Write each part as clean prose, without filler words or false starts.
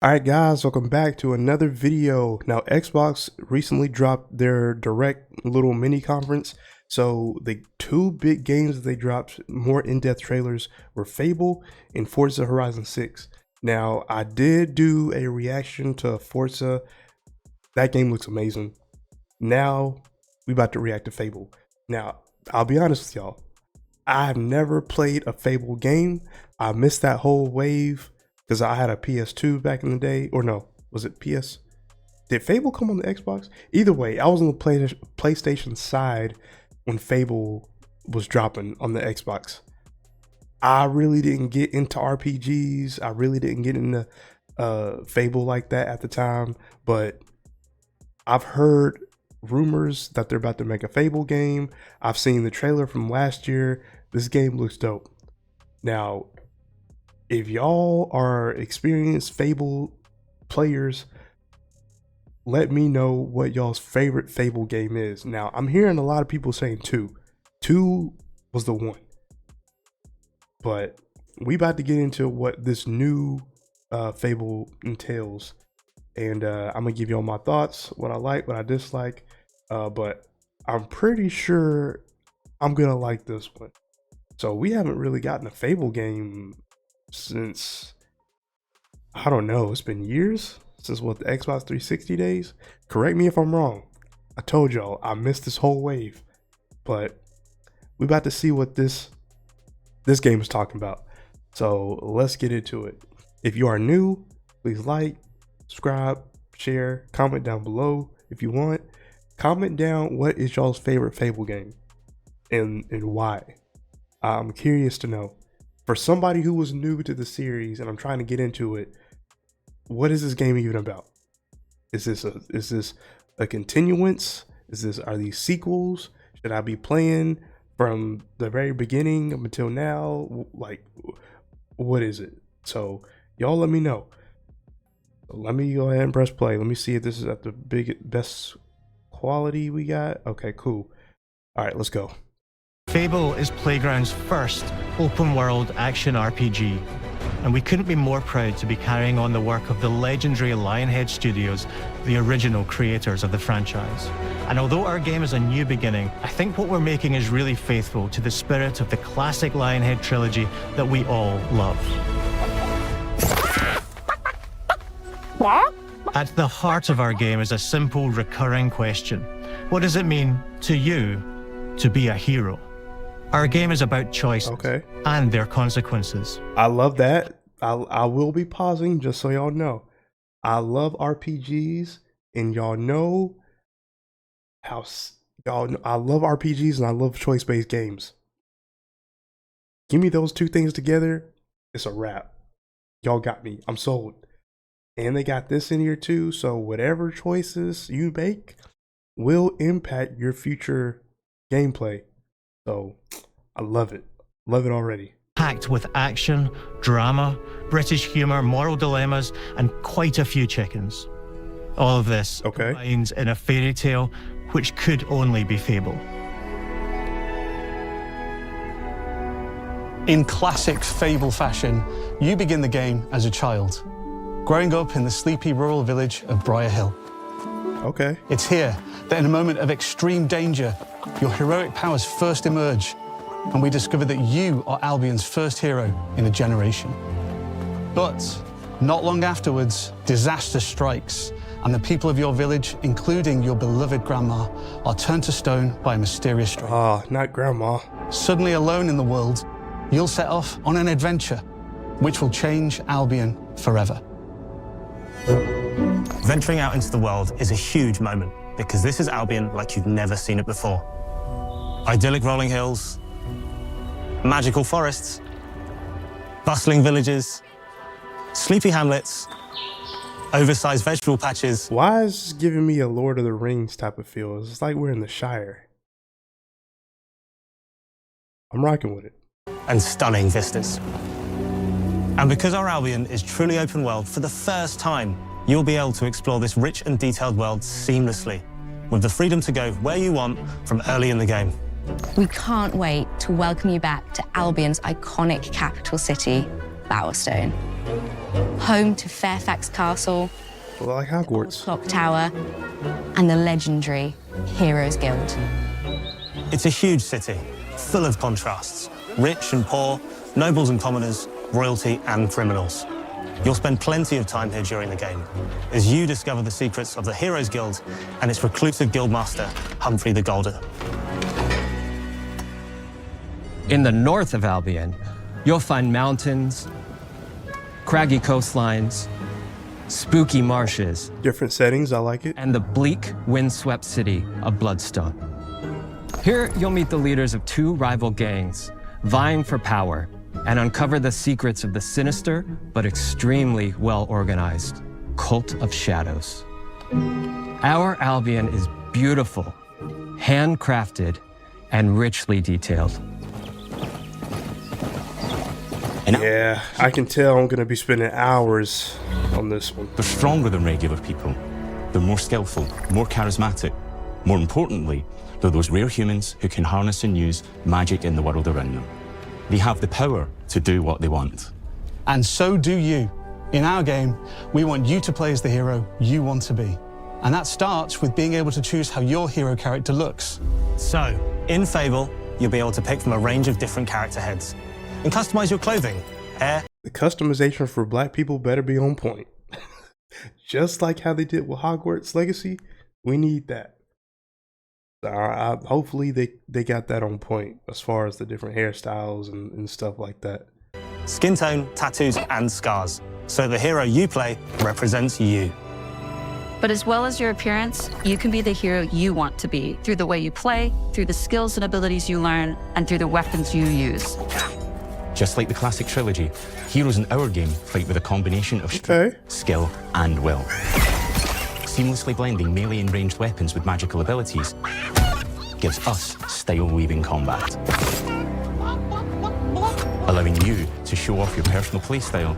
Alright guys, welcome back to another video. Now Xbox recently dropped their direct little mini conference. So the two big games that they dropped, more in-depth trailers, were Fable and Forza Horizon 6. Now I did do a reaction to Forza. That game looks amazing. Now we about to react to Fable. Now I'll be honest with y'all, I've never played a Fable game. I missed that whole wave because I had a PS2 back in the day, or no, was it PS? Did Fable come on the Xbox? Either way, I was on the PlayStation side when Fable was dropping on the Xbox. I really didn't get into RPGs. I really didn't get into Fable like that at the time, but I've heard rumors that they're about to make a Fable game. I've seen the trailer from last year. This game looks dope. Now, if y'all are experienced Fable players, let me know what y'all's favorite Fable game is. Now, I'm hearing a lot of people saying 2. 2 was the one. But we about to get into what this new Fable entails. And I'm going to give y'all my thoughts, what I like, what I dislike. But I'm pretty sure I'm going to like this one. So we haven't really gotten a Fable game since, I don't know, it's been years since what, the Xbox 360 days. Correct me if I'm wrong. I told y'all I missed this whole wave, but we about to see what this game is talking about. So let's get into it. If you are new, please like, subscribe, share, comment down below if you want. Comment down what is y'all's favorite Fable game and why. I'm curious to know. For somebody who was new to the series and I'm trying to get into it, what is this game even about? Is this a continuance? Are these sequels? Should I be playing from the very beginning up until now? Like, what is it? So y'all let me know. Let me go ahead and press play. Let me see if this is at the best quality we got. Okay, cool. All right, let's go. Fable is Playground's first open-world action RPG, and we couldn't be more proud to be carrying on the work of the legendary Lionhead Studios, the original creators of the franchise. And although our game is a new beginning, I think what we're making is really faithful to the spirit of the classic Lionhead trilogy that we all love. At the heart of our game is a simple, recurring question. What does it mean to you to be a hero? Our game is about choice and their consequences. I love that. I will be pausing just so y'all know. I love RPGs, and y'all know how I love RPGs and I love choice-based games. Give me those two things together, it's a wrap. Y'all got me. I'm sold. And they got this in here too, so whatever choices you make will impact your future gameplay. So I love it. Love it already. Packed with action, drama, British humor, moral dilemmas, and quite a few chickens. All of this combines in a fairy tale which could only be Fable. In classic Fable fashion, you begin the game as a child, growing up in the sleepy rural village of Briar Hill. It's here that in a moment of extreme danger, your heroic powers first emerge, and we discover that you are Albion's first hero in a generation. But not long afterwards, disaster strikes, and the people of your village, including your beloved grandma, are turned to stone by a mysterious stranger. Ah, not grandma. Suddenly alone in the world, you'll set off on an adventure which will change Albion forever. Venturing out into the world is a huge moment because this is Albion like you've never seen it before. Idyllic rolling hills, magical forests, bustling villages, sleepy hamlets, oversized vegetable patches. Why is this giving me a Lord of the Rings type of feel? It's like we're in the Shire. I'm rocking with it. And stunning vistas. And because our Albion is truly open world, for the first time, you'll be able to explore this rich and detailed world seamlessly, with the freedom to go where you want from early in the game. We can't wait to welcome you back to Albion's iconic capital city, Bowerstone. home to Fairfax Castle, Well, like Hogwarts. Clock Tower, and the legendary Heroes Guild. It's a huge city, full of contrasts. Rich and poor, nobles and commoners, royalty and criminals. You'll spend plenty of time here during the game as you discover the secrets of the Heroes Guild and its reclusive guildmaster, Humphrey the Golden. In the north of Albion, you'll find mountains, craggy coastlines, spooky marshes, Different settings, I like it. and the bleak, windswept city of Bloodstone. Here, you'll meet the leaders of two rival gangs, vying for power, and uncover the secrets of the sinister but extremely well-organized Cult of Shadows. Our Albion is beautiful, handcrafted, and richly detailed. Yeah, I can tell I'm gonna be spending hours on this one. They're stronger than regular people. They're more skillful, more charismatic. More importantly, they're those rare humans who can harness and use magic in the world around them. They have the power to do what they want. And so do you. In our game, we want you to play as the hero you want to be. And that starts with being able to choose how your hero character looks. So, in Fable, you'll be able to pick from a range of different character heads and customize your clothing, hair. The customization for black people better be on point. Just like how they did with Hogwarts Legacy, we need that. Hopefully they got that on point as far as the different hairstyles and stuff like that. Skin tone, tattoos, and scars. So the hero you play represents you. But as well as your appearance, you can be the hero you want to be through the way you play, through the skills and abilities you learn, and through the weapons you use. Just like the classic trilogy, heroes in our game fight with a combination of strength, skill, and will. Seamlessly blending melee and ranged weapons with magical abilities gives us style-weaving combat, allowing you to show off your personal playstyle.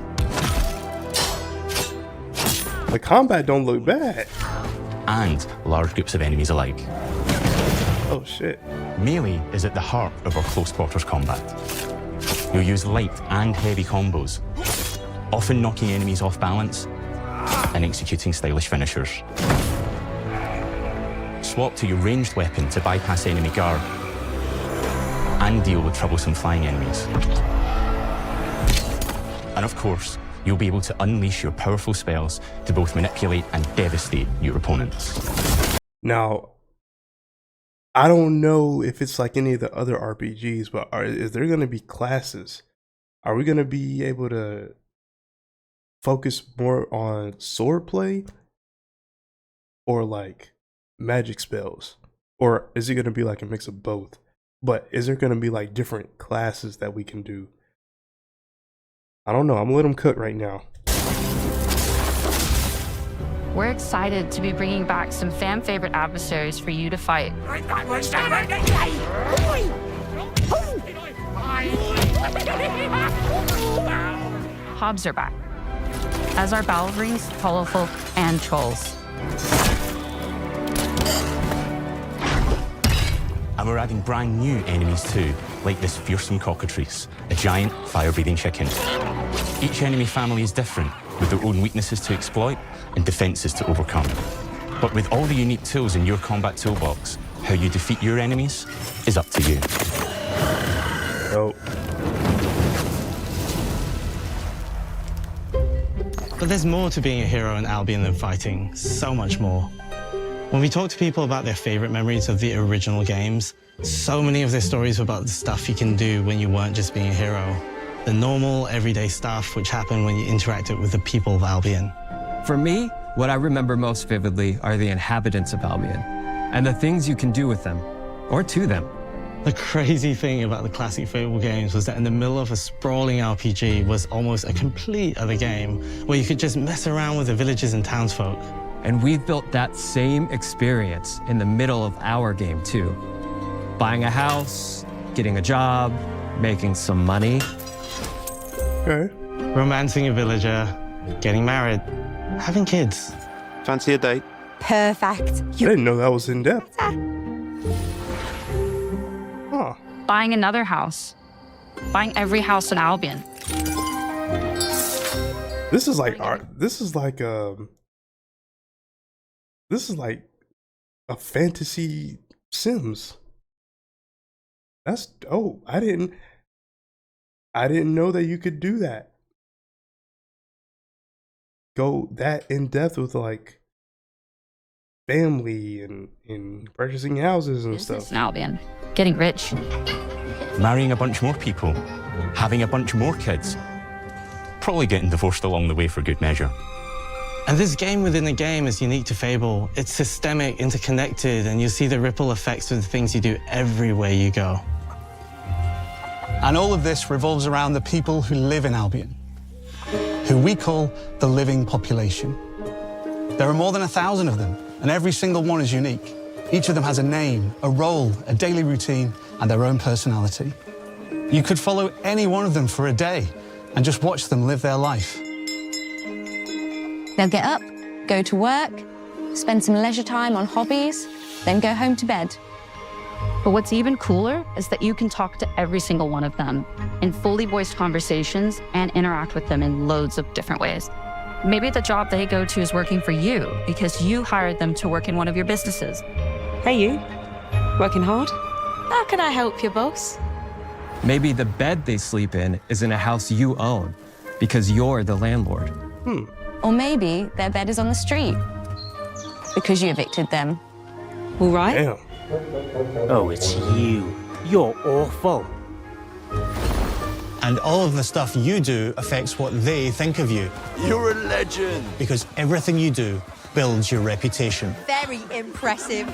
The combat don't look bad. And large groups of enemies alike. Oh shit. Melee is at the heart of our close quarters combat. You'll use light and heavy combos, often knocking enemies off balance and executing stylish finishers. Swap to your ranged weapon to bypass enemy guard and deal with troublesome flying enemies. And of course, you'll be able to unleash your powerful spells to both manipulate and devastate your opponents. Now, I don't know if it's like any of the other RPGs, but is there going to be classes? Are we going to be able to focus more on swordplay or like magic spells? Or is it going to be like a mix of both? But is there going to be like different classes that we can do? I don't know. I'm gonna let them cook right now. We're excited to be bringing back some fan favorite adversaries for you to fight. Hobbs are back, as are Balverines, Hollowfolk, and Trolls. And we're adding brand new enemies too, like this fearsome cockatrice, a giant fire-breathing chicken. Each enemy family is different, with their own weaknesses to exploit and defenses to overcome. But with all the unique tools in your combat toolbox, how you defeat your enemies is up to you. Oh. But there's more to being a hero in Albion than fighting, so much more. When we talk to people about their favorite memories of the original games, so many of their stories were about the stuff you can do when you weren't just being a hero. The normal, everyday stuff which happened when you interacted with the people of Albion. For me, what I remember most vividly are the inhabitants of Albion and the things you can do with them, or to them. The crazy thing about the classic Fable games was that in the middle of a sprawling RPG was almost a complete other game where you could just mess around with the villages and townsfolk. And we've built that same experience in the middle of our game too. Buying a house, getting a job, making some money. Okay. Romancing a villager, getting married, having kids. Fancy a date? Perfect. I didn't know that was in depth. Huh. Buying another house. Buying every house in Albion. This is like art. This is like a fantasy Sims. That's dope. I didn't know that you could do that. Go that in depth with like family and purchasing houses and stuff. Now, man, getting rich. Marrying a bunch more people, having a bunch more kids, probably getting divorced along the way for good measure. And this game within a game is unique to Fable. It's systemic, interconnected, and you see the ripple effects of the things you do everywhere you go. And all of this revolves around the people who live in Albion, who we call the living population. There are more than 1,000 of them, and every single one is unique. Each of them has a name, a role, a daily routine, and their own personality. You could follow any one of them for a day and just watch them live their life. They'll get up, go to work, spend some leisure time on hobbies, then go home to bed. But what's even cooler is that you can talk to every single one of them in fully voiced conversations and interact with them in loads of different ways. Maybe the job they go to is working for you because you hired them to work in one of your businesses. Hey you, working hard? How can I help you, boss? Maybe the bed they sleep in is in a house you own because you're the landlord. Or maybe their bed is on the street because you evicted them. All right. Damn. Oh, it's you. You're awful. And all of the stuff you do affects what they think of you. You're a legend. Because everything you do builds your reputation. Very impressive.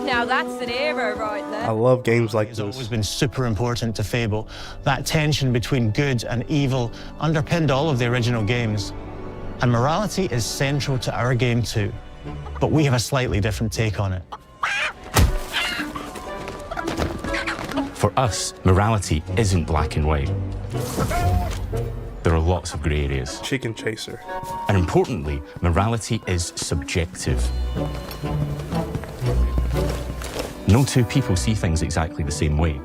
Now that's an hero right there. I love games like It's this. always been super important to Fable. That tension between good and evil underpinned all of the original games. And morality is central to our game too. But we have a slightly different take on it. For us, morality isn't black and white. There are lots of grey areas. Chicken chaser. And importantly, morality is subjective. No two people see things exactly the same way.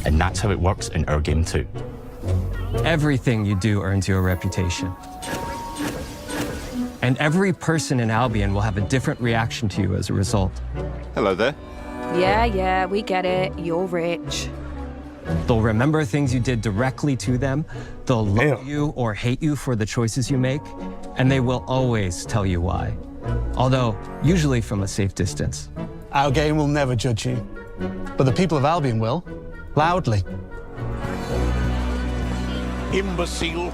And that's how it works in our game too. Everything you do earns you a reputation. And every person in Albion will have a different reaction to you as a result. Hello there. Yeah, we get it. You're rich. They'll remember things you did directly to them, they'll love Damn. you or hate you for the choices you make, and they will always tell you why. Although, usually from a safe distance. Our game will never judge you, but the people of Albion will, loudly. Imbecile.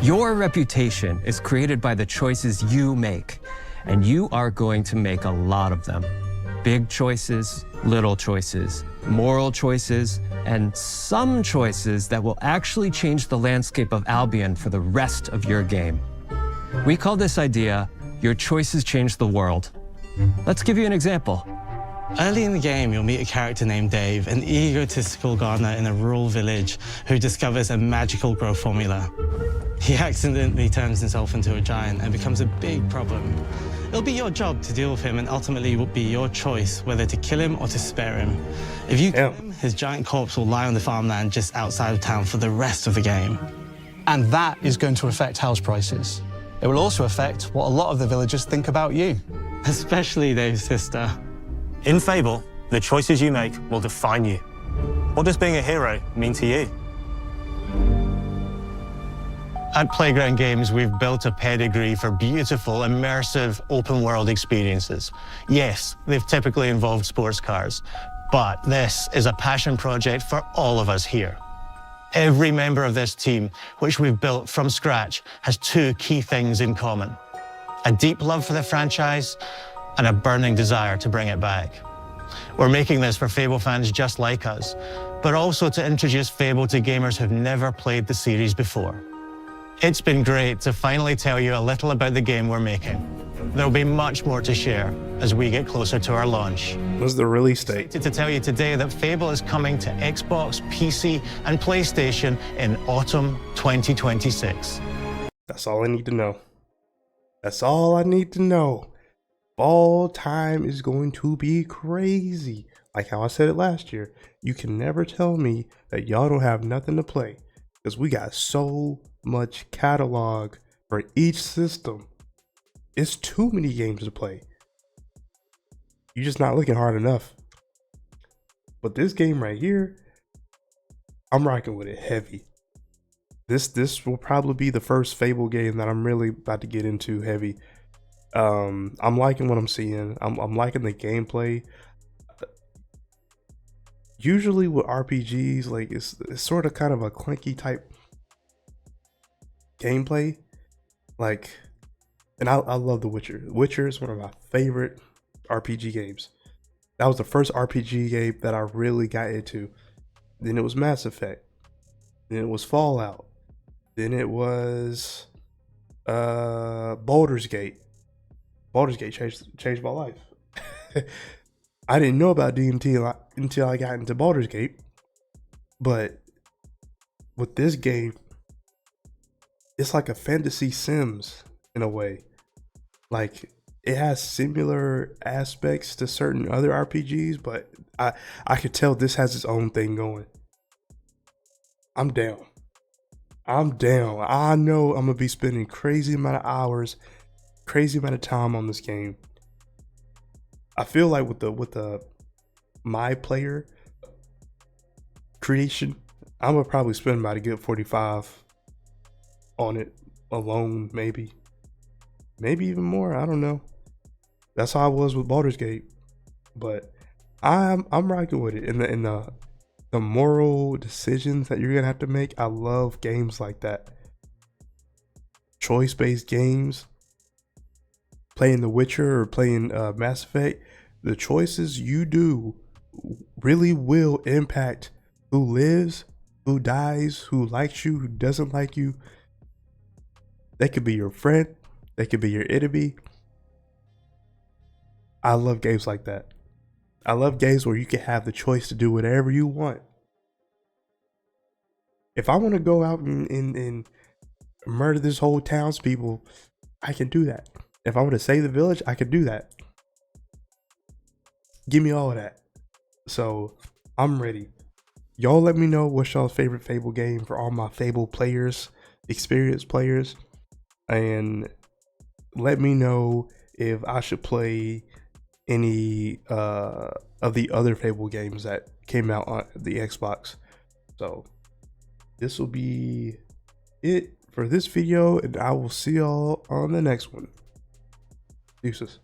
Your reputation is created by the choices you make, and you are going to make a lot of them. Big choices, little choices, moral choices, and some choices that will actually change the landscape of Albion for the rest of your game. We call this idea, your choices change the world. Let's give you an example. Early in the game, you'll meet a character named Dave, an egotistical gardener in a rural village who discovers a magical growth formula. He accidentally turns himself into a giant and becomes a big problem. It'll be your job to deal with him, and ultimately it will be your choice whether to kill him or to spare him. If you kill him, his giant corpse will lie on the farmland just outside of town for the rest of the game. And that is going to affect house prices. It will also affect what a lot of the villagers think about you. Especially Dave's sister. In Fable, the choices you make will define you. What does being a hero mean to you? At Playground Games, we've built a pedigree for beautiful, immersive, open-world experiences. Yes, they've typically involved sports cars, but this is a passion project for all of us here. Every member of this team, which we've built from scratch, has two key things in common: a deep love for the franchise and a burning desire to bring it back. We're making this for Fable fans just like us, but also to introduce Fable to gamers who've never played the series before. It's been great to finally tell you a little about the game we're making. There'll be much more to share as we get closer to our launch. What's the release date? To tell you today that Fable is coming to Xbox, PC, and PlayStation in autumn 2026. That's all I need to know. That's all I need to know. Fall time is going to be crazy. Like how I said it last year. You can never tell me that y'all don't have nothing to play. because we got so much catalog for each system. It's too many games to play. You're just not looking hard enough. But this game right here, I'm rocking with it heavy. This will probably be the first Fable game that I'm really about to get into heavy. I'm liking what I'm seeing. I'm liking the gameplay. Usually with RPGs, like it's sort of kind of a clunky type gameplay. Like, and I love The Witcher. Witcher is one of my favorite RPG games. That was the first RPG game that I really got into. Then it was Mass Effect. Then it was Fallout. Then it was Baldur's Gate. Baldur's Gate changed my life. I didn't know about DMT until I got into Baldur's Gate. But with this game, it's like a fantasy Sims in a way. Like, it has similar aspects to certain other RPGs, but I could tell this has its own thing going. I'm down. I know I'm gonna be spending crazy amount of hours, crazy amount of time on this game. I feel like with the my player creation, I'm gonna probably spend about a good 45 on it alone, maybe even more. I don't know. That's how I was with Baldur's Gate, but I'm rocking with it. In the moral decisions that you're gonna have to make, I love games like that. Choice-based games, playing The Witcher or playing Mass Effect. The choices you do really will impact who lives, who dies, who likes you, who doesn't like you. They could be your friend, they could be your enemy. I love games like that. I love games where you can have the choice to do whatever you want. If I want to go out and murder this whole town's people, I can do that. If I want to save the village, I can do that. Give me all of that. So I'm ready. Y'all let me know what's y'all's favorite Fable game for all my Fable players, experienced players. And let me know if I should play any of the other Fable games that came out on the Xbox. So this will be it for this video, and I will see y'all on the next one. Deuces.